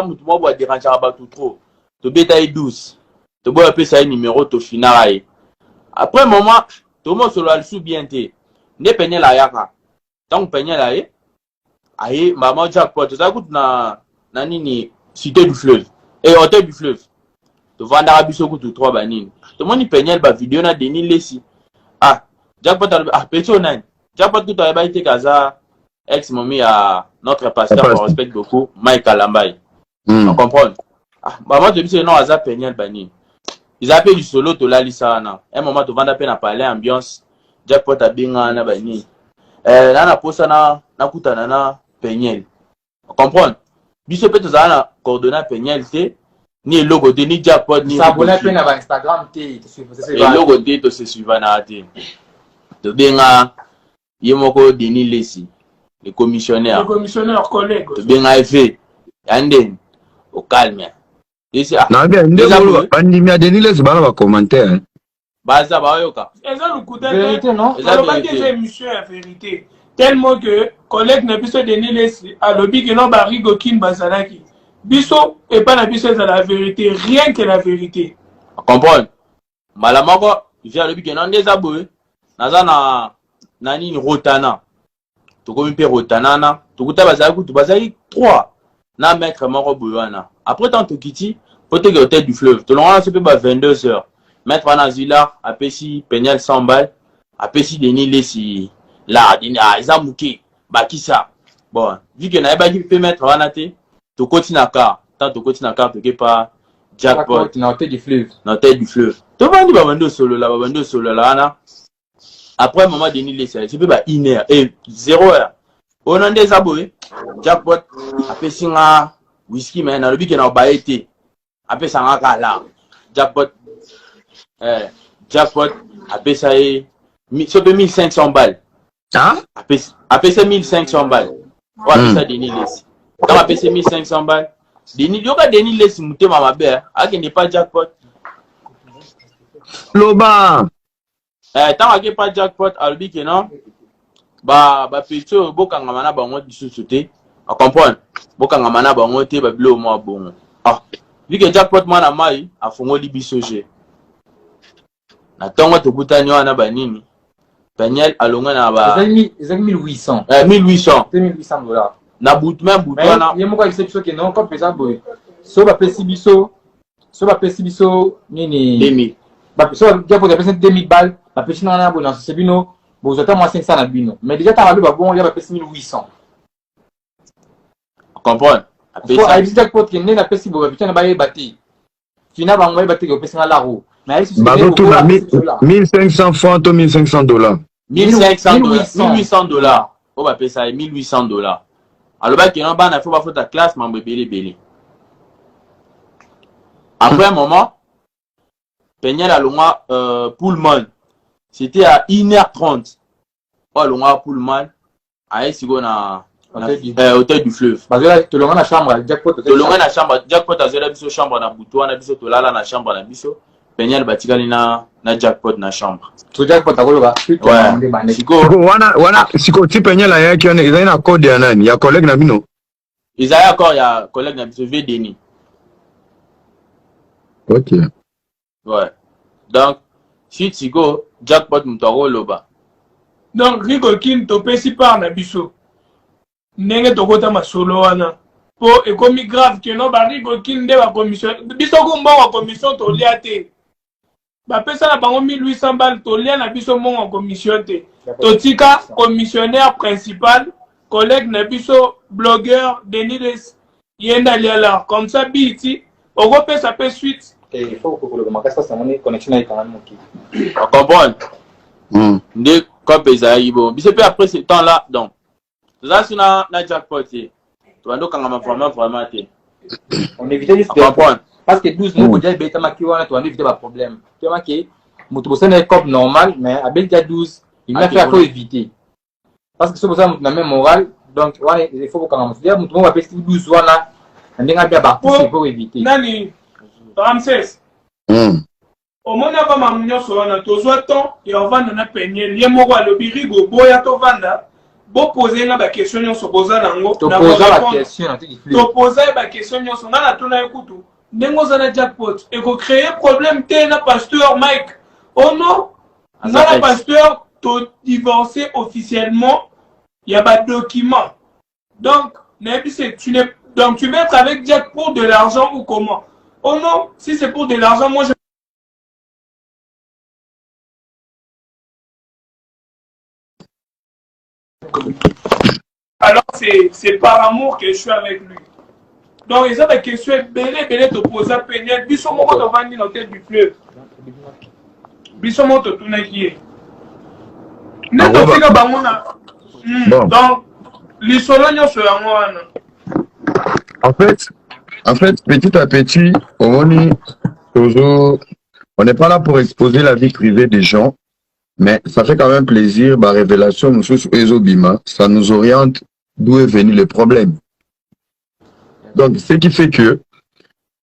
mutu mo bo déranger ba tout trop to beta e 12 to bo appeler ça numéro to final après moment to mo solo al sou bien te ne penye la yaka tant penye la aye maman jackpot ça coûte na nini cité du fleuve et hôtel du fleuve to vanda biso coûte 3 banini to moni penye ba vidéo na Denis Lesi jackpot petit onan jackpot tout a été kaza ex mami à notre pasteur on respecte beaucoup Mike Alambay on comprend maman te biso non aza penye banini ils appellent du solo to la lisana un moment to vanda pe na parler ambiance jackpot a binga na banini na posa na kutana na penyel on comprend biso pe to za na coordonner penyel te ni logo de ni jackpot ni s'abonner pe na Instagram te et logo de to se suivre na te to benga yemoko Denis Lesi le commissionnaire collègue to benga FE anden au calme ici na bien ndeko bandimi ya Denis Lesi bana ba commentaire baza ba yoka eza lukuta vérité non eza émission ya vérité tellement que collègue na biso Denis Lesi alobi que non barigo kin bazalaki biso et pas na biso la vérité rien que la vérité comprendre malamako via alobi que non des aboye naza na nini rotana to komi pe rotana na to kuta bazali 3 na maître moko boyana après tant to kiti pote que hôtel du fleuve to longa se pe ba 22h maître wana zila apesi penyel 100 balles apesi Denis Lesi là eza muke bakisa bon vu que na ebaki pe maître wana te to continue car tant to continue car to ke pas jackpot na hôtel du fleuve to bandi ba bando solo la na après moment Denis Lesi c'est pas 1h et 0h on a des abonnés jackpot apesi nga whisky mais na lobi ke na ba été apesa nga kala jackpot jackpot apesa so pe 1500 balles apesa 1500 balles ou apesa Denis Lesi quand apesa 1500 balles Denis Lesi mutema mabe akende pas jackpot loba tant ake pas jackpot albi ke non ba petio bokanga mana bango disusu te a comprendre bokanga mana bango te ba bilo mo bongo vu que jackpot mana mai afongoli biso je na tongo to kutani wana banini Daniel alonga na ba 1800 1800 dollars na bout même bout wana yemo kwa exception que non comme pesa boy so ba pesi biso nini 2000 ba so japo de pesa 2000 balles ba pesi na bona c'est bino vous êtes moins 500 na bino mais déjà ta ba bon ya ba pesi 1800 comprendre apesa a dit jackpot que ne na pesi bo ba pesi na ba yebati fina ba ngwe bati ko pesi na la roue mais ici c'est 1500 francs ou 1500 dollars 1800 dollars on va payer ça 1800 dollars alors bah qu'il y a un ban il faut pas faire ta classe membre belé après un moment Peña la longa Pullman c'était à 1h30 oh longa Pullman à Esigo na hôtel du fleuve parce que là tu longa na chambre jackpot à zéro biso chambre na butoa na biso to lala na chambre na biso Peña batikali na jackpot na chambre to jackpot akoloba ouais siko wana siko ti Peña la yaki on ils na code ya nani ya collègue na bino ils a encore ya collègue na biso Denis OK ouais donc si siko jackpot mutaro loba donc Rigo Kin to pesi par na biso ndenge to kota masolo wana po ekomi grave que non ba Rigo Kin de ba commission biso ko mbongo commission to liate ba pesa na bango 1800 balles to lia na biso mbongo commission te to tika commissionnaire principal collègue na biso blogueur Denis Lesi yenda liala comme ça biti oko pesa pe suite et il faut que le makasa ça mon connexion est quand même qui comprendre ndé ko pesa yibo biso pe après ce temps là donc ça c'est na jackpot te to ando kanga vraiment te on évitait juste comprendre parce que 12 mois déjà beta makiwana to ando éviter ba problème tu vois que mutu bosana cop normal mais avec 12 il m'a fait faut éviter parce que ce besoin mutu na même moral donc il faut que mutu ya mutu va pesi 12 wana ndinga bia ba pour éviter nani Ramsès au moins avant ma munyo so wana to zo temps et on va na Peña lié moko alobi Rigo boya to vanda Bon poser la question sur poser nango. Tu poses la question. Tu poses la question sur na tuna écoute. Nengo zana jackpot. Et ko créer problème té na pasteur Mike. Oh non. Na la pasteur to divorcé officiellement. Il y a pas de document. Donc donc tu veux être avec Jack pour de l'argent ou comment? Oh non, si c'est pour de l'argent, moi je... Alors c'est par amour que je suis avec lui. Donc ils ont des questions belé te poser à peine. Bisson mon pote va venir dans tête du fleuve. Bisson mon te tourner qui est. Donc les solognos sur moi. En fait, petit à petit, on n'est pas là pour exposer la vie privée des gens, mais ça fait quand même plaisir, ma révélation, monsieur Ezobima, ça nous oriente d'où est venu le problème. Donc, ce qui fait que,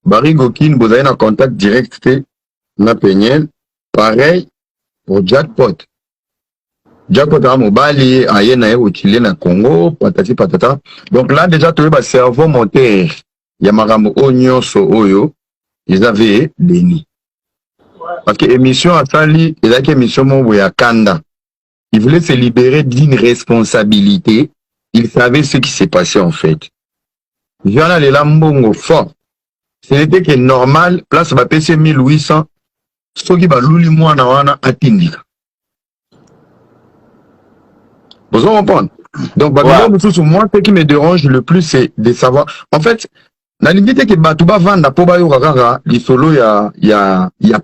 Barry Gokin, vous avez un contact direct, na Peñel, pareil pour Jackpot. Jackpot a mobali, ayena au Chili, na Congo, patati patata. Donc là, déjà, tu as un cerveau moteur. Yamaramu Onyo So Oyo, ils avaient déni. Parce que l'émission à Sali, il y a une émission à Kanda. Il voulait se libérer d'une responsabilité. Il savait ce qui s'est passé en fait. Il y en a les lambongo fort. Ce n'était que normal, place va PC 1800, ce qui va l'ouli moi na wana atindika. Vous comprenez? Donc, moi, ce qui me dérange le plus, c'est de savoir. En fait, la limite que Batouba vanda po ba yorara, li solo ya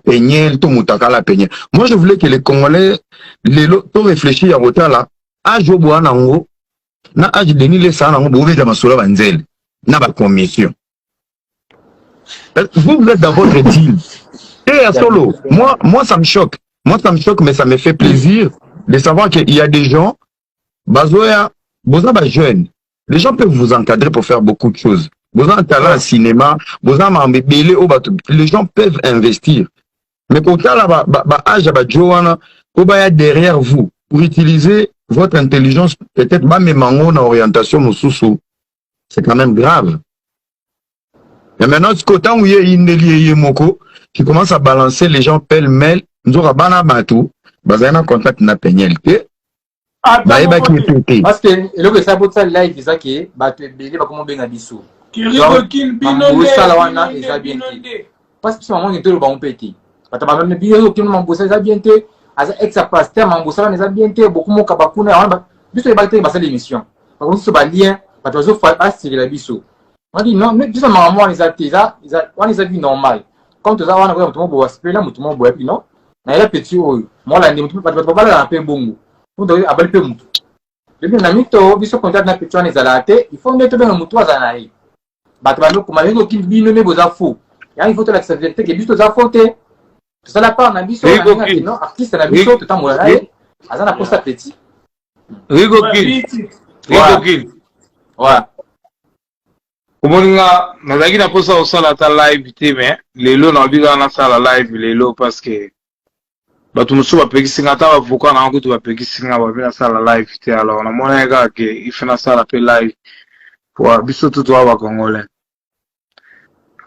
Peñel, to mutaka la Peñel. Moi, je voulais que les Congolais, les to réfléchir à Rota là, à Joboa nango, na âge de Nile sa nango, bouvé de Masola Vanzel, na ba commission. Vous êtes dans votre deal. Et à solo, moi, ça me choque. Moi, ça me choque, mais ça me fait plaisir de savoir qu'il y a des gens, Bazoya, Boza ba jeune. Les gens peuvent vous encadrer pour faire beaucoup de choses. Boza un talent cinéma, Boza mambébélé, les gens peuvent investir. Mais quand là, âge ba Joana, Obaya derrière vous, pour utiliser votre intelligence, peut-être même en orientation au sous-sous. C'est quand même grave. Et maintenant, ce côté où il y a une moko, qui commence à balancer les gens pêle-mêle, nous aurons bana batou, bazana contact na Peñel. Parce que le que ça peut ça live c'est ça qui bato belé ba comment benga biso. Parce que maman est tout le bon petit. Parce que même bien que mambosa ça bien té, asa ex pasteur mambosa les a bien té beaucoup mon kabakuna biso ba té ba l'émission. Par contre ce ba lien, ba to zo fa asiri la biso. On dit non, mais biso maman les a téza, on les a vu normal. Comme tout ça on a vraiment tout mon bois, là tout mon bois puis non. Na la petit moi la ndi mutu pas la pe bongo. Vous devez appeler peu mutu. Depuis na mito biso contact na petwa les alate, il faut mettre bien mutu azanaï. Batbano comme avec aucun bino ne boza fou. Il faut te l'accepter que biso za faute. Tout ça la part na biso non artiste na biso tout temps molala. Azana posta petit. Rigokil. Ouais. Omoninga nazaki na posa osala ta live te mais lelo na biga na sala live lelo parce que bato mosusu bapekisinga ata bavoka na kutu bapekisinga babe na sala live te alors namona kaka ke ife na sala pe live po biso tutu wa bakongolais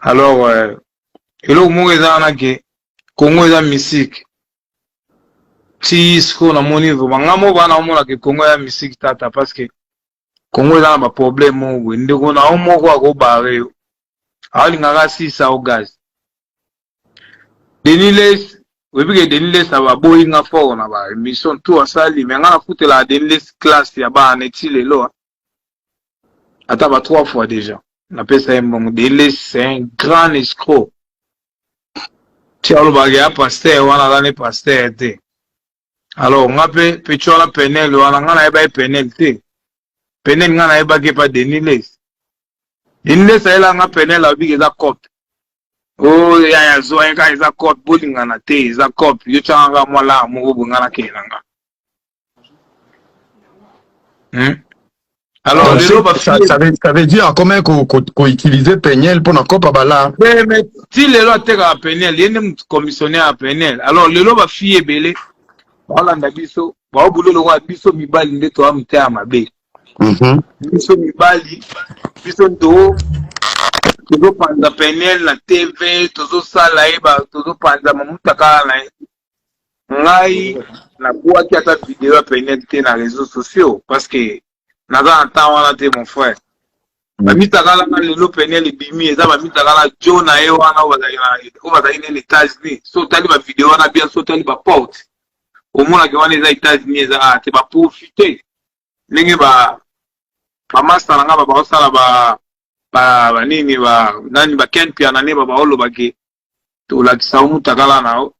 alors eloko moko eza wana ke Congo eza misiki ti siko namoni vraimen nga mo bana omona ke Congo eza misiki tata parce que Congo eza na baproblème moko ndeko na o moko akobare yo alingaka sisa o gaz Deniles oui, parce que Deniles a boy nga fort na ba émission tout à sali mais nga foutre la Deniles classe ya ba neti lelo ata ba 3 fois déjà na pesa bon Deniles c'est un grand escroc tialo ba ya pasteur wana la ne pasteur te alors nga pe chola Peñel wana nga na ba Peñel te Peñel nga na ba ke pa Deniles ela nga Peñel abi ke za copte. Oh, ya zo enka iza cop bullying na te iza cop yo changa mwala mo bungana kenanga. Alors ça veut dire comment qu'on utiliser Peñel pour na cop bala. Mais si le lo teka Peñel yene commissionnaire à Peñel. Alors le lo ba fille belé. Voilà ndabiso ba boulot le roi biso mibali nde to amite ya mabe biso mibali biso ndo tozo panza penel na TV tozo sala eba tozo panza mamutaka na ngai na boaki ata vidéo penel te na réseaux sociaux parce que naza na temps wana te mon frère bamitaka la lelo penel bimi eza bamitaka la jo na ye wana o bazali na États-Unis so tali ba vidéo wana bien so tali ba porte au moins que wana eza États-Unis eza te ba profiter ndenge ba master nga ba osala ba nini ba nani ba ken pia na ne ba olo ba ke to la kisauta kala nao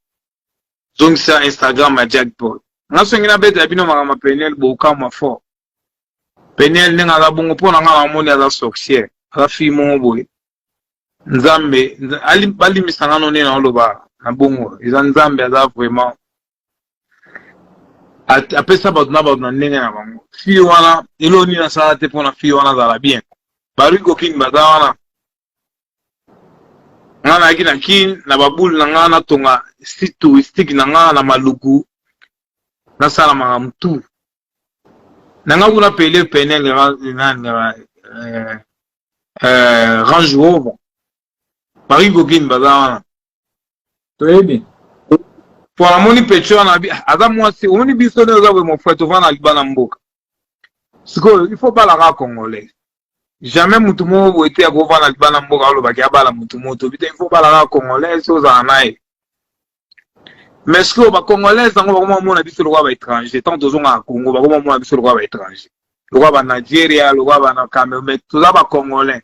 donc sur Instagram à jackpot ngaso ngina beta bino mama penel boka ma fort penel nenga la bongo pona nga moni ala sorcière ala fi mo boy nzambe ali bali misangano ne na oloba na bongo eza nzambe aza vraiment apesa ba na ndenge na bango fi wana elo ni na sala te pona fi wana za la bien bari ko king badawana ngana akina kin na babul na ngana tonga site touristique na ngana na maluku na sala manga mtu na nga kuna pele penel Range Rover bari ko king badawana to ebi pour la moni pecho na bi aza mwasi omoni biso ne oza mon frère to vana libana mboka siko il faut pas la congolais jamais mutu mo ete ko vana libana mboka lo baki abala mutu moto bité il faut pas la congolais so za nae mais ce que ba congolais ngo ba ko mona biso lo ba étranger tant to zonga Congo ba ko mona biso lo ba étranger lo ba Nigeria lo ba na Cameroun mais to za ba congolais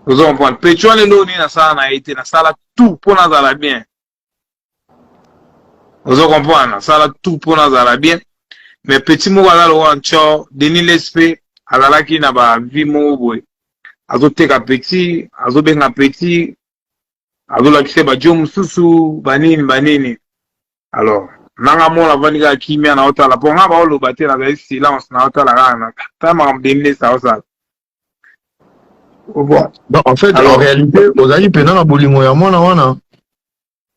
vous en prendre pecho ne lo ni na sala na ete na sala tout pour na za bien. Vous comprenez, ça là tout pour nous aller bien. Mais petit mot à la loi en Denis l'esprit à la qui n'a pas vie mon boy. Azote ka petit, azobe na petit, azola qui se ba jom susu banini. Alors, nanga mo la vaniga kimia na ota la ponga ba lo bater na silence na ota la rana. Ta ma Denis ça ça. Bon, en fait, alors, en réalité, aux amis pendant la bolingo ya mona wana.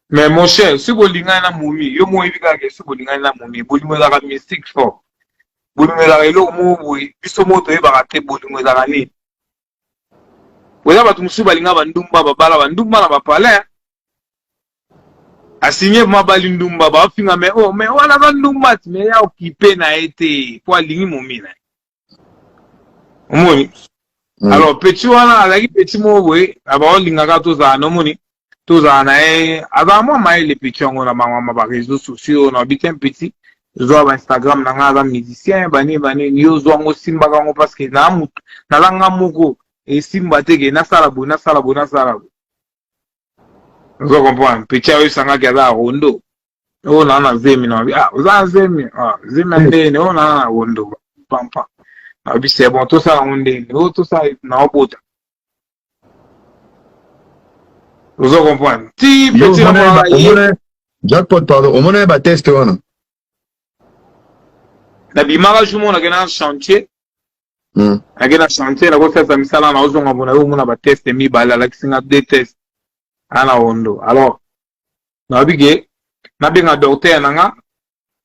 Mais mon cher, si vous l'ingéniez na moumi, yo mo éviter que si vous l'ingéniez na moumi, bolingo la mystique fort. Bolingo la elo mo oui, biso moto e barate bolingo la ni. Oya batu musu balinga bandumba babala bandumba na bapale. Asigné ma balindumba ba finga mais wana bandumba mais ya occupé na été pour lingi moumi na. Omoni. Alors petit wana alaki petit mo oui, aba linga ka to za no moni. Tous en a avant moi les petits on a ma réseaux sociaux on habite un petit zo Instagram na nga musicien bani yo zo ngo simba ngo parce que na langa moko et simba tege na sala bo zo comprendre petit yo sanga gaza rondo o na zemi na za zemi zemi ndene o na rondo pampa abi c'est bon tout ça on ndene o tout ça na obota. Vous comprenez? Si petit jackpot pardon, on a un test wana. Na bimara jumo na gena chantier. Na gena chantier na ko fesa misala na ozonga bona yo mona ba test mi bala la kisinga de test. Ana ondo. Alors na bige na benga docteur nanga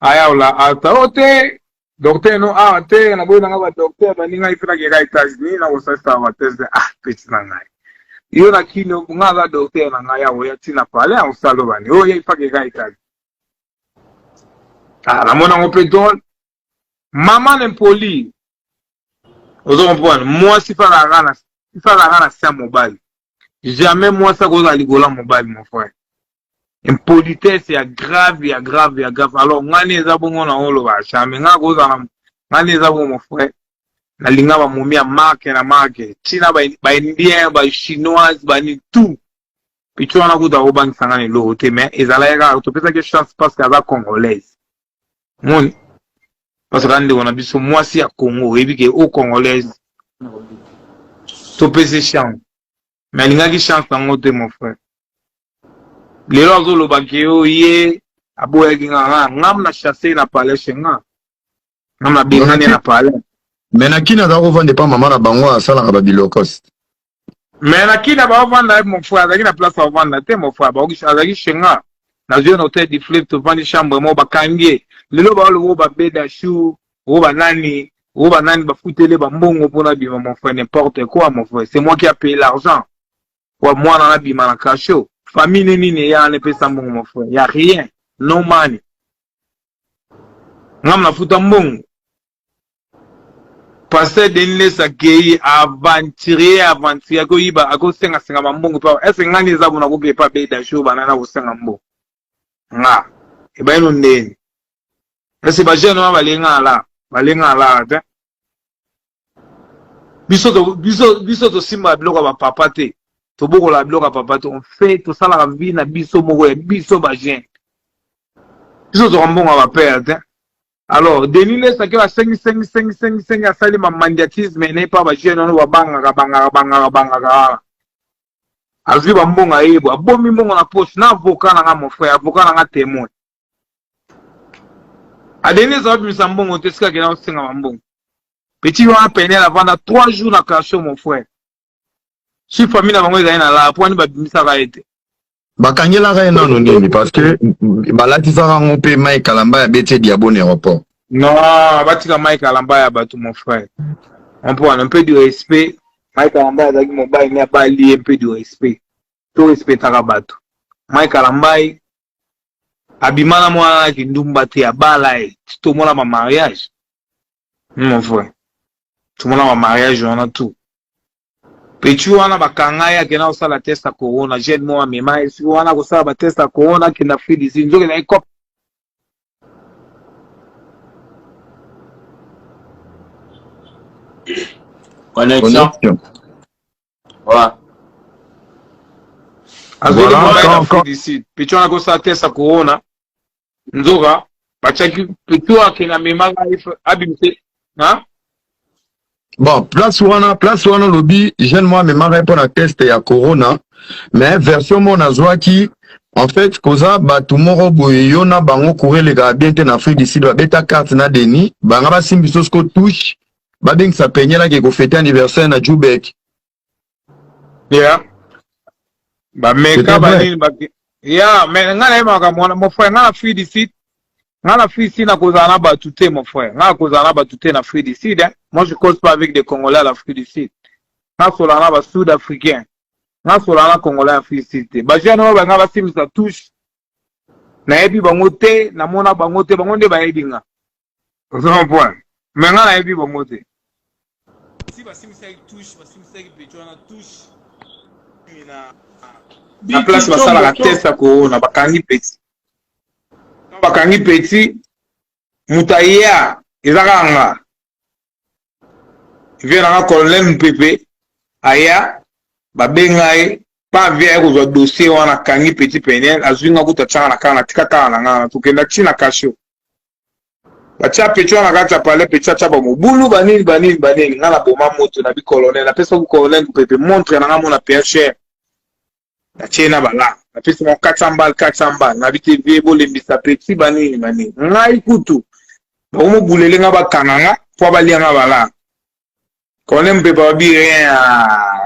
aya ola ata ote docteur no te na boy nanga ba docteur ba ninga ifira ke ga États-Unis na ko fesa ba test petit nanga. Yo na kino ngala docteur na ngaya oya tina pale a usalo bani o ye fake ga ikazi la mona ngopedon mama n'empoli ozo comprendre moi si fa la rana sa mobile jamais moi ça goza ligola mobile mon frère impolitesse ya grave alors ngani eza bongo na olo ba jamais ngagoza na ngani eza bongo mon frère na linga ba momia marque china ba indien ba chinois ba ni tout pichu wana kuda obangi sangane lo te mais ezala ya to pesa que chance parce que ava congolaise mon parce que ande on biso mwasi ya Congo ebi ke o congolaise to pesa chance mais linga ki chance tango te mon frère lelo zo lo bakio ye aboya kinga ngam na chasser na palais chenga ngam na bingane na palais. Mais na kina za vendre pas maman na bango asala ka bilokos. Mais na kina ba vendre mon frère, na kina place à vendre te mon frère, ba oki azaki chenga. Dans un hôtel de flip, tu vends des chambres, moi, bakangie. Le lo ba le ba beda chou, ba nani ba foutele ba mbongo pour na bima mon frère n'importe quoi mon frère. C'est moi qui a payé l'argent. Pour moi na bima na cacho. Famille nini ya ne peut mbongo mon frère. Y a rien. No money. Ngam na futa mbongo. Passer denile sa kei aventurier ko yiba ako senga mbongo pa. Est-ce ngani za bona ko be pa beda chou banana ko senga mbongo. Nga. E ba ino ndeni. C'est pas jeune, balinga là, biso to simba bloka ba papa te. To boko la bloka papa te. On fait tout ça la vie na biso moko ya biso ba jeune. Biso to mbonga ba père. Alors, denile ça que va 5 ya sali ma mandiatisme n'est pas ba jeune on va banga. Azwi ba mbonga yebo, abomi mbonga na poche na avocat na mon frère, avocat na témoin. A donné ça, je me sens bon, on senga mbongo. Petit on a peine la vendre 3 jours na cacho mon frère. Si famille na bango ezali na la pour ni ba bimisa ka ete. Bakangela ka ena noni parce que balati ça ngo pe mai kalamba ya bete diabo aéroport. Non, batika mai kalamba ya batu mon frère. On prend un peu de respect. Mai kalamba ya zaki mobile ni ba li un peu de respect. To respectera batu. Mai kalamba abimana mwana kindumba te abala tout mona ma mariage mon frère tout mona ma mariage on a tout petit wana bakanga ya kena osala test à corona jeune moi mema esi wana ko sala ba test à corona kina fili zinzoke na ikop connexion voilà azoli d'ici petit wana ko sala test à corona nzoka bachaki plutôt akena mema abimte hein. Bon, place wana lobby jeune moi me mara pour la test ya corona mais version mon azwa qui en fait koza batu moko boye yona bango courir les gars bien na Afrique d'ici ba beta carte na deni banga ba simbiso sko touche ba ding sa penyela ke ko fêter anniversaire na Jubek. Yeah. Ba meka ba ni ba yeah, mais ngana ema mwana mon frère ngana Afrique d'ici. Ngana Afrique ici na kozana ba touté mon frère. Ngana kozana ba touté na Afrique d'ici. Moi je cause pas avec des Congolais à l'Afrique du Sud. Ngana solana ba Sud-Africain. Ngana solana Congolais à l'Afrique du Sud. Ba jeune ba ngana sim sa touche. Na ebi bango te, na mona bango te, bango nde ba ebinga. Vous comprenez? Mais ngana ebi bango te. Si ba sim sa touche, ba sim sa petro na touche. Na place basala la test à corona bakangi petit. Bakangi petit mutaya ezakanga. Vient na colonel Mpepe aya babengai pa vient ko dossier wana kangi petit penel azuinga kutachana na kana tikata na ngana tukenda china kasho. Bacha petit wana kata pale petit chapa mobulu banini ngana boma moto na bi colonel na pesa ko colonel Mpepe montre na ngamo na PHR. Na chena bala na pesa mo 400 balles na BTV bolembisa petit banini ngai kutu bomo bulele nga bakananga po balianga bala konem Mpepe babi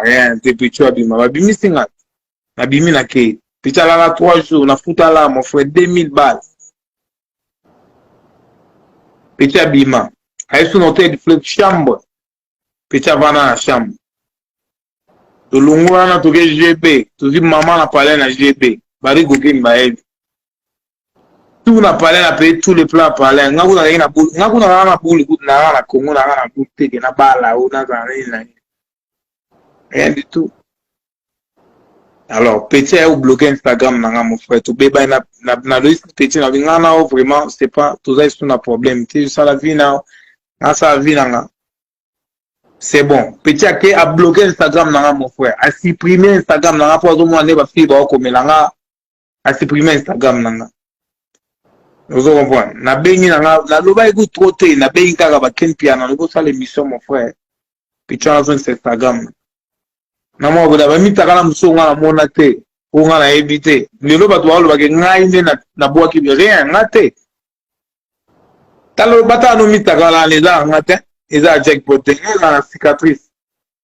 rien te petit abima babimi singa na bimi na ke petit la 3 jours na futa la mon frère 2000 balles petit abima ay sous noté de flip chambre petit avana na chambre. To lungwa na toke GB, to zi maman na parler na GB, bari gokin ba ebi. Tout na parler na payer tous les plans parler. Ngaku na boule, ngaku na boule good na Congo na boule teke na bala ou na na. Rien du tout. Alors petit a bloqué Instagram na mon frère, to beba na liste petit na ngana vraiment c'est pas tout ça c'est un problème. Tu ça la vie na ça vie na. C'est bon. Petit a bloqué Instagram na mon frère. A supprimer Instagram na pour tout monde ba fi ba ko melanga. A supprimer Instagram na. Vous comprenez? Na bengi na loba ego trop te na bengi kaka ba ken piano na ko ça l'émission mon frère. Petit a sur Instagram. Na mo boda ba mitaka na musonga na mona te. Ko nga na éviter. Lelo ba to ba ke ngai ne na boa ki rien ngate. Talo bata no mitaka la les là ngate. Ils ont jackpot, ils ont la cicatrice.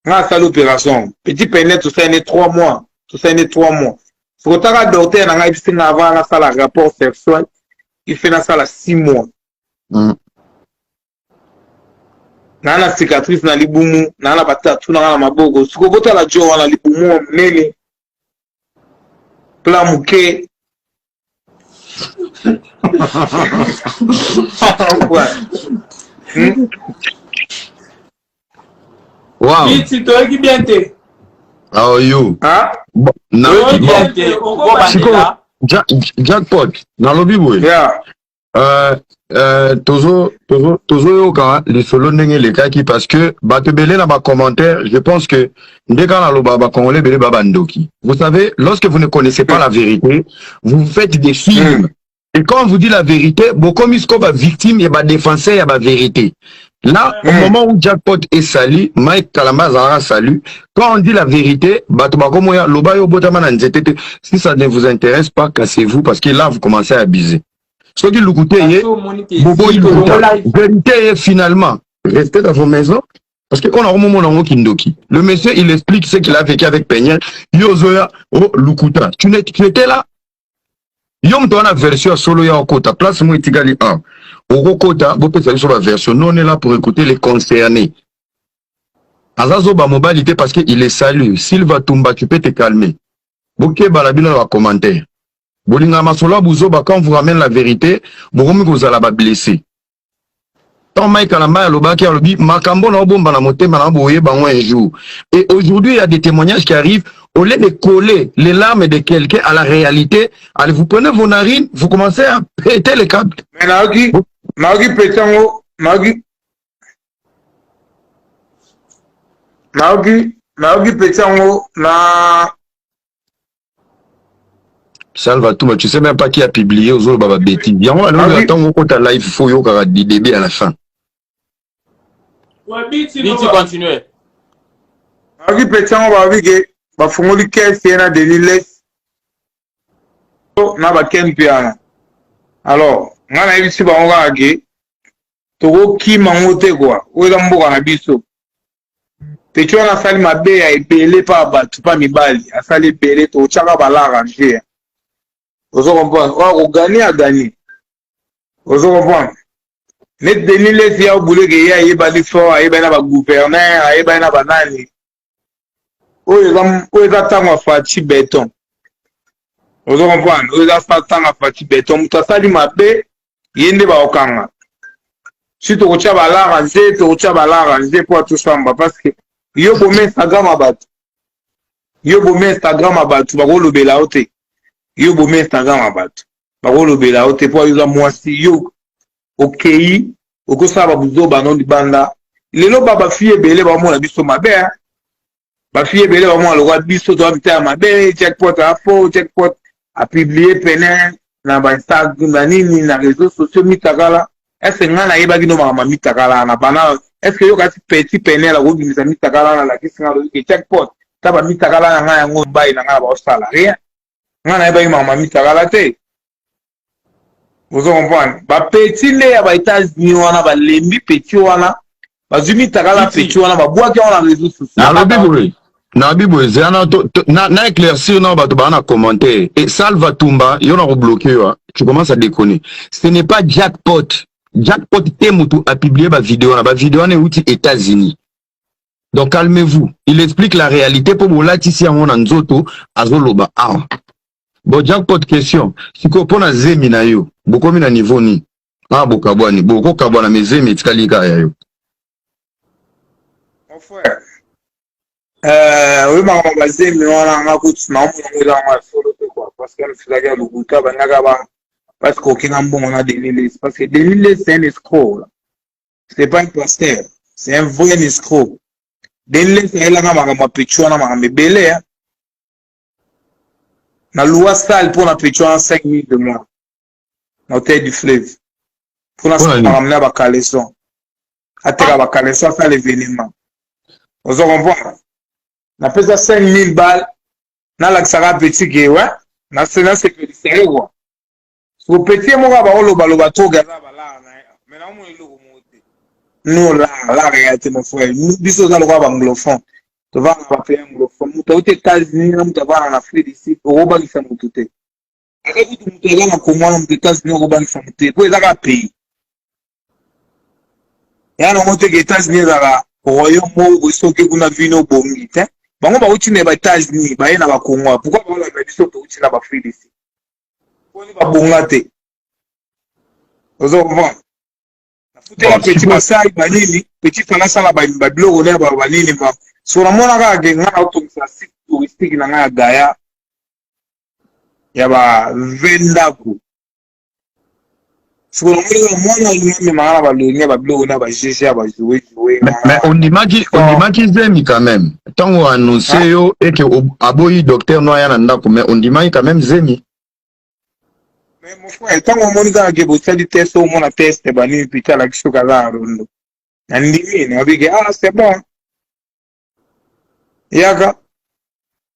Grâce à l'opération, petit peine, tout ça, il est 3 mois. Tout ça, il est 3 mois. Sokotaka docteur na ngai bisinga avant na sala rapport sexuel, il fait na sala 6 mois. Na cicatrice na libumu, na batatu na maboko. Sokobota la jo na libumu nene. Pla muke. Wow. Vite, toi qui bien t'es. How are you? Hein? Jackpot. Dans le bibo. Yeah. Tozo yoka les solo ndenge les kaki parce que batebele na ba commentaire, je pense que ndeka na lo baba congolais bele baba ndoki. Vous savez, lorsque vous ne connaissez pas la vérité, vous faites des films. Et quand on vous dit la vérité, beaucoup misko ba victime et ba défenseur et ba vérité. Là, au moment où Jackpot est sali, Mike Kalamba Zara salut. Quand on dit la vérité, si ça ne vous intéresse pas, cassez-vous parce que là, vous commencez à abuser. Ce qui le coûte vérité est finalement, restez dans vos maisons. Parce qu'on a un moment dans Kindoki. Le monsieur, il explique ce qu'il a vécu avec Peña. Yozoya, oh, Lukuta. Tu étais là? Yom to na version solo ya okota place mo itigali 1 okota bo pesa sur la version non on est là pour écouter les concernés azazo ba mobilité parce que il est salut Silva Tumba tu peux te calmer boké balabila wa commentaire bolinga masolo buzo ba quand vous ramène la vérité bokomi kozala ba blessé tant Mike Kalamba lobaki alobi makambo na bomba na motema na boye bango un jour et aujourd'hui il y a des témoignages qui arrivent. Au lieu de coller les larmes de quelqu'un à la réalité, allez, vous prenez vos narines, vous commencez à péter les câbles. Mais Naogi Petango, Naogi Petango, na... Salvatore, tu sais même pas qui a publié aux autres Baba Betty. Yango, alors, attends, on ta live, faut y avoir des débats à la fin. Vite, continue. Naogi Petango, Babige. Bafungoli kesi na deliles na baken piana alors ngana ibisi bango age toko kima ngote kwa oza mboka na biso pecho na sali mabe ya ebele pa batu pa mibali asali ebele to chaka balara nje ozo comprendre o gagner a gagner ozo comprendre net deliles ya obuleke ya yeba li fort ayeba na ba gouverneur ayeba na banani oyo eza ntango afati beton ozo comprendre oyo eza ntango afati beton moto asali mabe ye nde baokanga si tokotya balara nze po atosamba parce que yo boma Instagram ya bato bakolobela yo te yo boma Instagram ya bato bakolobela yo te po oyo eza mwasi yo okei okosala babuzo bano libanda lelo babafi ebele bamona biso mabe bafille belé vraiment le roi biso to habiter ma be Jackpot a faux Jackpot a publié peine na ba Instagram na nini na réseaux sociaux mitakala est-ce ngana yeba kino mama mitakala na bana est-ce que yo kasi petit peine la ko bimisa mitakala na la kisinga lo Jackpot ta ba mitakala na ngaya ngo bai na ngala ba osala rien ngana yeba mama mitakala te vous comprenez ba petit le ya ba États-Unis wana ba lembi petit wana bazumi takala petit wana ba boaki wana na réseaux sociaux na bibo na éclaircir na bato bana commentaire et Salva Tumba yo na bloqué yo tu commences à déconner ce n'est pas Jackpot Temutu a publié ba vidéo na outil États-Unis donc calmez-vous il explique la réalité pour bola tisi yango na nzoto azoloba ah bon Jackpot question siko pona zemi na yo bokomi na niveau ni ah bokabwani boko kabwana mezemi etsikalika ya yo mon frère oui, ma magazine, mais on a un coup de snap, on a solo quoi, parce que c'est la guerre du Bouta, parce qu'aucun bon on a des lignes, parce que des lignes c'est un escroc, c'est pas un pasteur, c'est un vrai escroc. Des lignes c'est là ma pétuana, ma belé, na loi sale pour la pétuana 5 000 de mois, na hôtel du fleuve, pour la ramener à la caleçon, à terre à la caleçon, ça l'événement. Vous comprenez? Na pesa 5 000 balles na laksaka petit ke ouais na sécurité quoi so petit mo ba loba to gaza bala na mais na mo iloko mote no la réalité mon frère biso za lokwa ba anglophone tovanga bapaya molofa mutu auti États-Unis na mutu avana na Afrique du Sud okobangisa mutu te aka kutu mutu aza na Congo na mutu États-Unis okobangisa mutu te po ezaka pays ya nango teke États-Unis ezaka royaume moko boye soki kuna vino obongi te bango bauti na ba États-Unis baye na bakongo pourquoi baolanda biso touti na baafrike du Sud poni babonga te ozokomprendre nafutela petit basali banini petit fanasala babiloko na banini so namona kaka ke nga naotongisa site touristique na nga ya Gaya ya ba 20 ndako so namona mwana alimamemanga na balongi babiloko na bagege ya bajoue mais ondimaki zemi quand même ntango annonce yo eke aboyi docteur no aya na ndako mais ondimaki quand même zemi mais mon frère ntango omoni kaka ke bosali test omona test banini pita alakisi soki aza na rondo nandimi nabike c'est bon yaka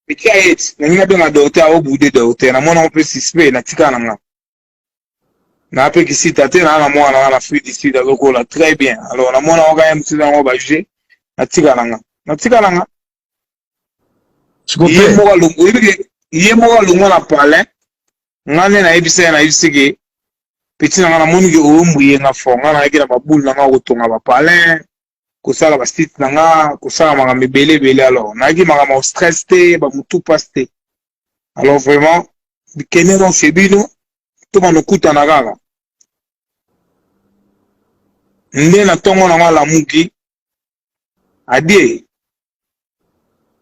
piti ayeti nangi nabenga docteur aobude docteur namona mpe suspect natika na nga nape kisita te na mwana nga na Afrique du Sud azokola très bien alors namona oka ya mtisa yango baje natika na nga ye moko alongwa na palin nga nde nayebisi ke peti na nga namoni ke oyombuye nga fo nga nayaki na babulu na nga kotonga bapalin kosala basite na nga kosala makambo ebele alors nayaki makambo stress te bamutu pasi te alors vraiment bikende donc chez bino tomana okutana kaka nde na ntongo na nga lamuki adie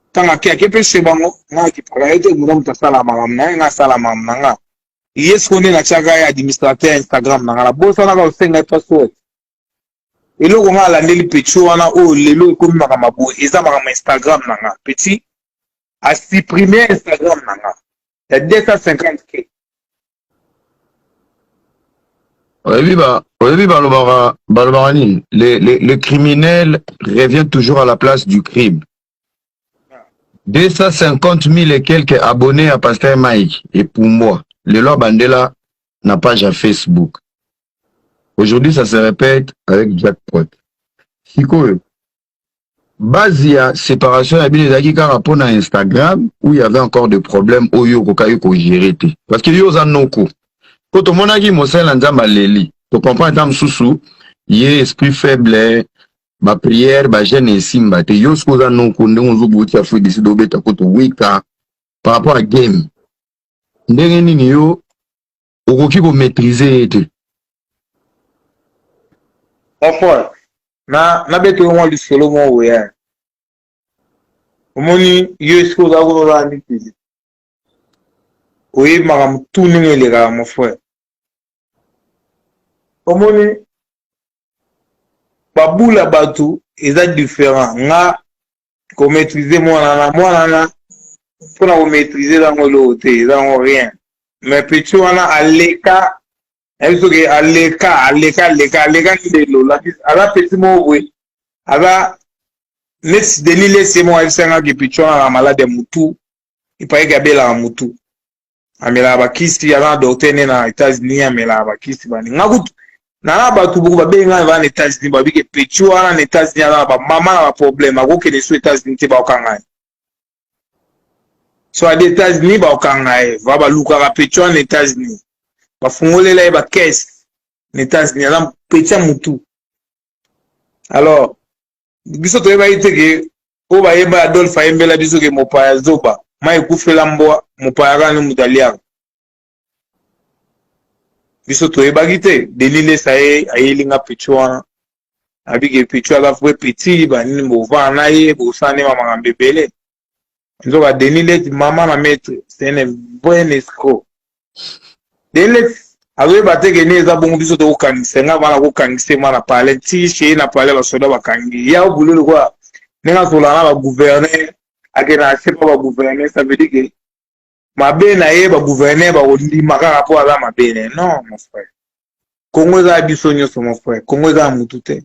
ntango ake mpe se bango nga akipaka ye te muna moto asala makambo na ye nga asala makambo na nga ye siko nde natiaka ye administrateur ya Instagram na nga nabosanaka osenga password eloko nga alandeli peti wana oyo lelo ekomi makambo boye eza makambo Instagram na nga peti asupprime Instagram na nga ya 250K le criminel revient toujours à la place du crime. 250 000 et quelques abonnés à Pasteur Mike. Et pour moi, le Loi Bandela n'a page à Facebook. Aujourd'hui, ça se répète avec Jackpot. Si quoi, base y a séparation à rapport à Instagram où il y avait encore des problèmes où il y gérer. Parce que yo a non coup. Quand on a dit Mosel Nzamba Leli, tu comprends dans Soussou, il y a esprit faible, ma prière, ma gêne et simba. Te yo ce qu'on a non qu'on nous bouti à faire des sidobé ta koto wika par rapport à game. Ndenge nini yo, okoki ko maîtriser te. Enfin, na bete mo li solo mo we. Omoni yo ce qu'on a ko la ni pili. Oui, madame, tout le monde est mon frère. Omoni, baboula batou, ils sont différents. Nga, qu'on maîtrise moi nana, pour nous maîtriser dans l'autre, ils n'ont rien. Mais petit on a aleka, elle se dit aleka, ni l'eau. La petit mot oui, ala, laisse Denis laisse moi elle s'en a qui petit on a malade de mutu, il paraît qu'il a mutu. Amela bakisi yana docteur na États-Unis amela bakisi bani ngakutu na batu buku babenga va na États-Unis babike pechu wana na États-Unis na ba mama na problème akoke ne su États-Unis te ba okanga so à États-Unis ba okanga va ba luka ka pechu na États-Unis ba fungolela ba caisse na États-Unis na pecha mutu alors biso to ba iteke o ba yeba Adolphe ayembela biso ke mopaya zoba mai kufela mbwa mopaya ni mutalia biso to ebagite delile sae ayelinga pichwana abike pichwa fwe piti ba nini mova na ye bosane mama ngambebele nzoka delile mama na maître c'est un bon escroc delile awe bateke neza bongo biso to kanisa nga bana ko kanisa mana pale ti chez na pale ba soda bakangi ya obululu kwa nenga solana ba gouverner akena sepa ba gouverner ça veut dire que mabe na ye ba gouverner ba ondima ka rapport à ma bene non mon frère Congo za bisonyo so mon frère Congo za mutu te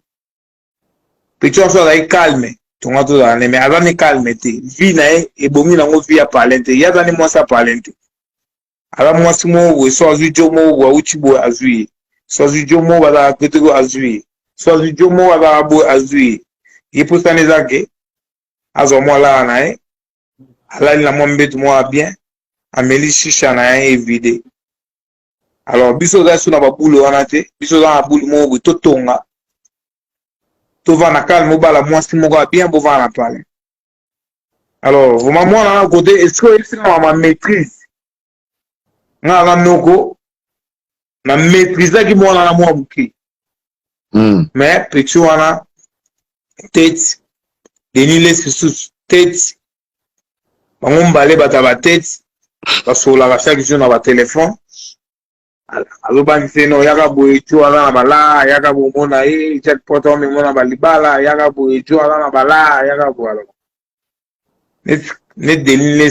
pecho so la calme tonga to la mais avant ne calme te vie na e bongi na ngo vie a palente ya za ni mo sa palente ala mo simo we so azu jomo wa uchibo azui so azu jomo wa la ketego azui so azu jomo wa la bo azui e pour ça les zake azo moi là na ye alali na mwa mbetu mwa bien ameli shisha na ye evide alors biso za suna babulu wana te biso za babulu moko totonga tova na calme bala mwasi moko bien bova na pale alors vraiment moi na côté est-ce que c'est ma maîtrise nga noko na maîtrise ki moi na mwa buki mais petit wana tête denile sous tête bango mbale bataba tête basola chaque jour na ba téléphone alobangise no yaka boye tu ala na bala yaka bomona e jackpot o memona balibala yaka boye tu ala na bala yaka bo alors net denile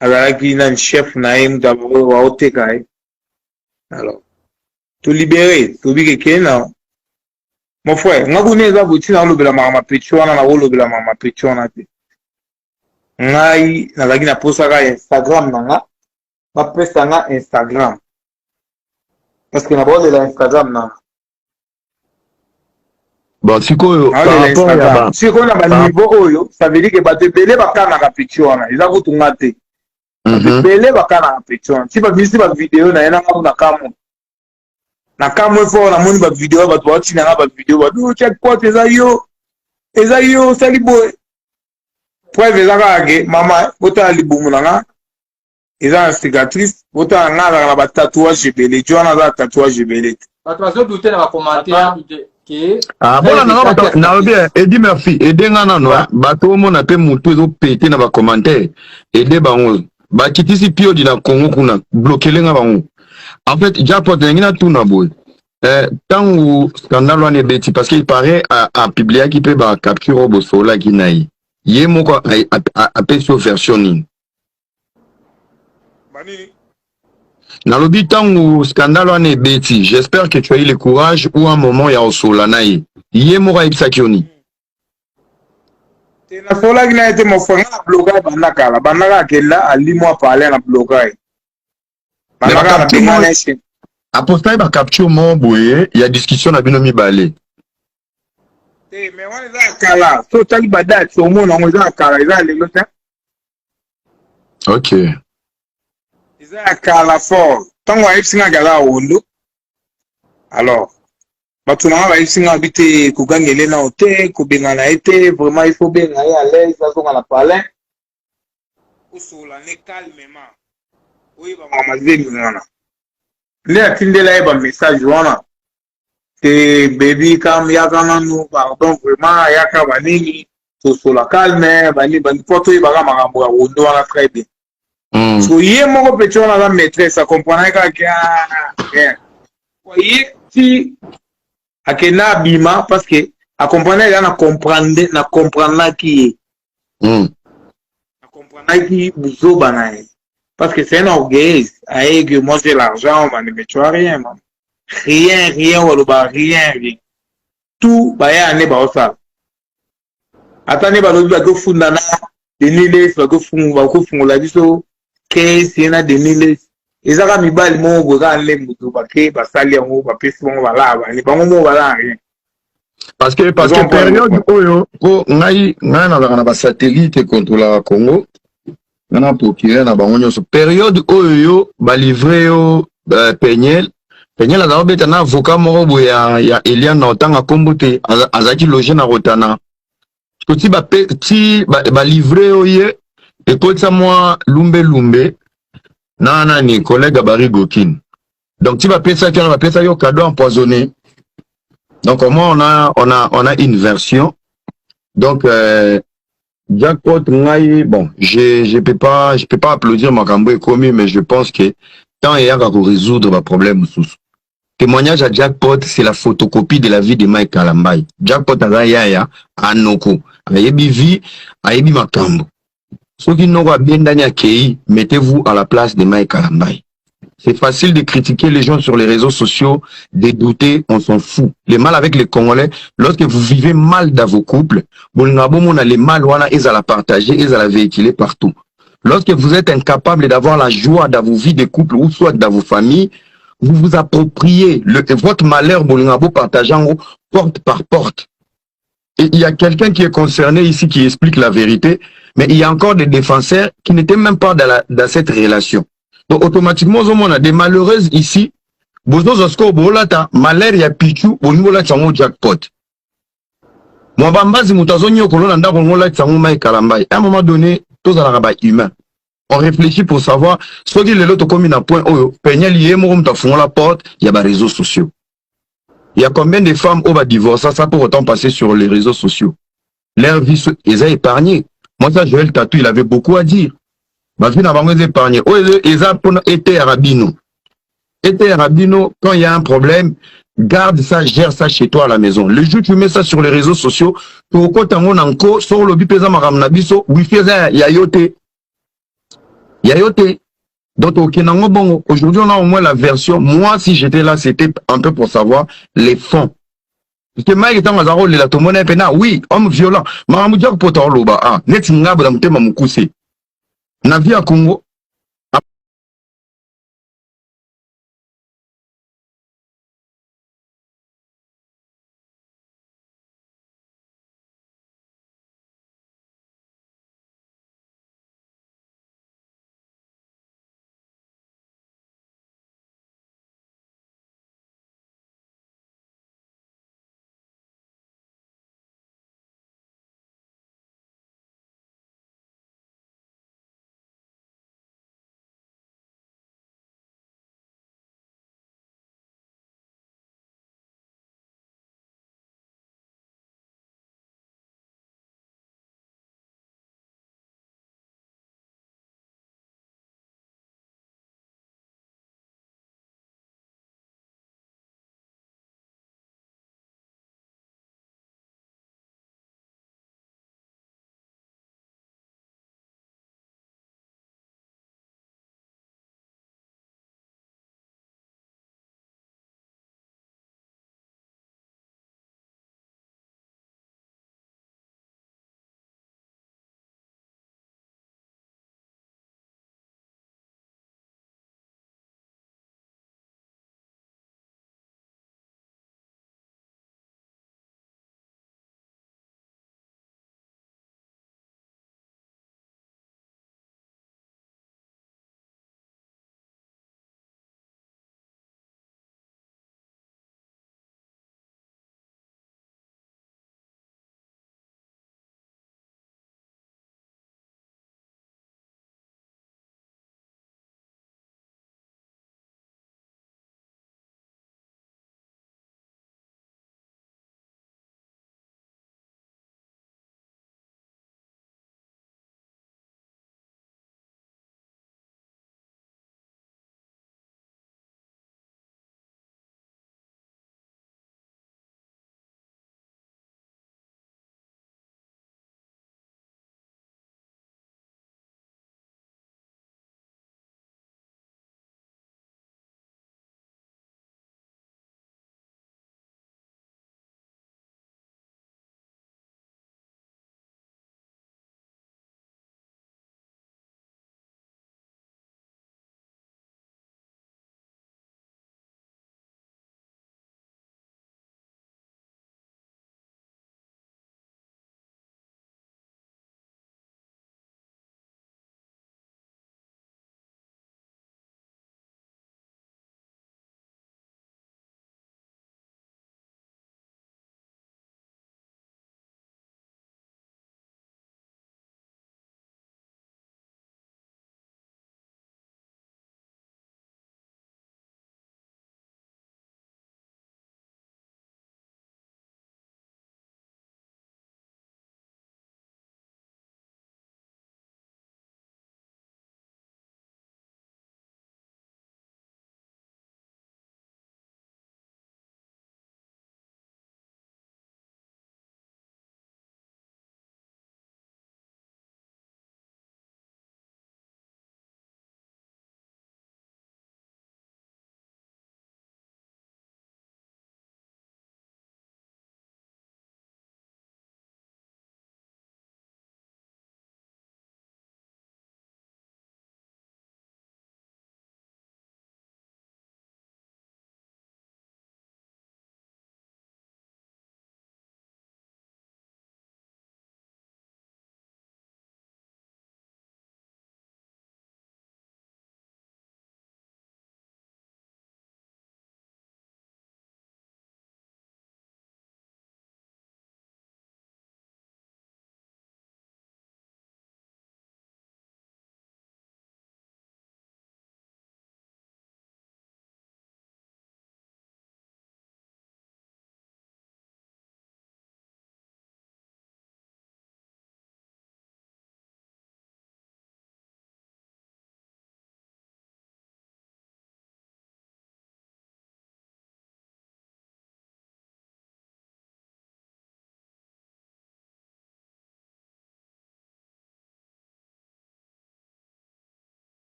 azalaki na chef na ye mutabo wa oteka alors to libérer to bike kena mon frère ngaku neza buti na lobela mama pecho wana na lobela mama pecho wana te ngai nazalaki na posaka Instagram nanga bapesa nga Instagram parce que na bolela Instagram na bon sikoyo par rapport à ba sikoyo na ba niveau oyo ça veut dire que bato ebele bakanaka pecho wana eza kutunga te bato ebele bakanaka pecho wana ti babimisi bavideo na ye nanga na kamwe na kamwe fo na moni bavideo bato baotinanga bavideo bato checkpot eza yo sali boye preuve eza kaka ke mama botala libumu nanga eza na cicatrice botala nga azalaka na batatouage ebele ti wana aza na tatouage ebele te bato bazodute na bacommentaire ke bona nanga bato naobi edi merci ede nga nano bato omona mpe motu ezopete na bacommentaire ede bango bakitisi piodi na Congo kuna blokele nga bango en fait jackpot ndenge natuna boye ntango scandale wana ebeti parce qu'il paraît apubliaki mpe bacapture oyo bosololaki na ye ye moko apesi yo version nini nalobi ntango scandale wana ebeti j'espère que tu as eu le courage ou un moment ya osola na ye moko ayebisaki yo nini nasolaki na ye te mofanga na blokai bandakala bandaka akenda alimo apale na blokai bandaka na benganeche apostali bacapture moko boye ya discussion na bino mibale te mais wana eza ya kala so otali badate omona yango eza ya kala eza ya lelo te ok eza ya kala fort ntango ayebisingaki aza ya wondo alors bato nanga bayebisingaka bi te kogangele nao te kobengana ye te vraiment il faut benga ye à l'aise azonga na palin osola ne calmement oyebaka mazemi wana nde atindela ye bamessage wana te bebi kam yaka nanu pardon vraiment yaka banini tosola calme bani po toyebaka makambo ya wondo wana très bien so ye moko peti wana aza maîtresse akomprendre kaka ye ti akenda abima parce que akomprendre eza na comprendaki ye akomprendaki buzoba na ye parce que c'est un orgueil aye que moi j'ai l'argent man mais tu as rien man rien waloba rien tout baya ane baosala ata ne balobi bakofunda na deniles bakofungola biso kesi na deniles ezaka mibali moko boye kaka nde moto bake basali yango bapesi bango balaa bani bango moko balaa rien parce que période oyo po ngai nazalaka na basatellite kontrolaka Congo nga na procureur na bango nyonso période oyo yo balivre yo Penyel azala obeta na avocat moko boye ya Eliane na otanga kombo te azalaki loge na Rotana ti balivre yo ye ekotisa mwa lumbe na nani collègue Barry Gokin donc ti bapesaki wana bapesaki yo cadeau empoisonné donc au moins on a une version donc jackpot ngai bon je peux pas applaudir makambo ekomi mais je pense que tant eyaka ko résoudre ba problème sous témoignage à jackpot c'est la photocopie de la vie de Mike Kalambai jackpot aza yaya anoko ayebi vie ayebi makambo soki noko abendani akei mettez-vous à la place de Mike Kalambai. C'est facile de critiquer les gens sur les réseaux sociaux, de douter, on s'en fout. Le mal avec les Congolais, lorsque vous vivez mal dans vos couples, vous n'avez les mal, ils à la partager, ils à la véhiculer partout. Lorsque vous êtes incapable d'avoir la joie dans vos vies de couple ou soit dans vos familles, vous vous appropriez votre malheur, vous partageant porte par porte. Et il y a quelqu'un qui est concerné ici qui explique la vérité, mais il y a encore des défenseurs qui n'étaient même pas dans cette relation. Donc automatiquement, on a des malheureuses ici. Bozo Zosko Bolata, malheur ya pichu, bonimola tsango jackpot. Moi, bambazi mutazonyo kolona nda kongola tsango mai kalambai. À un moment donné, tous à la humain. On réfléchit pour savoir, ce qui est l'autre comme un point, oh, peigner lié, moi, on la porte, il y a des réseaux sociaux. Il y a combien de femmes qui ont divorcé, ça peut autant passer sur les réseaux sociaux. Leur vie, ils ont épargné. Moi, ça, Joël Tatou, il avait beaucoup à dire. Ma vie n'a pas épargné. Oh, ils ont été arabino. Été arabino, quand il y a un problème, garde ça, gère ça chez toi à la maison. Le jour où tu mets ça sur les réseaux sociaux, tu au côté en sur le bipeza maramnabiso, wifi, il y a yoté. Yayote. Donc, aujourd'hui, on a au moins la version. Moi, si j'étais là, c'était un peu pour savoir les fonds. Parce que Mike est en Mazaro, il a tout le monde oui, homme violent. Maramoudiak Potoloba, net ngab dans le thème Moukoussé. Navi à Congo,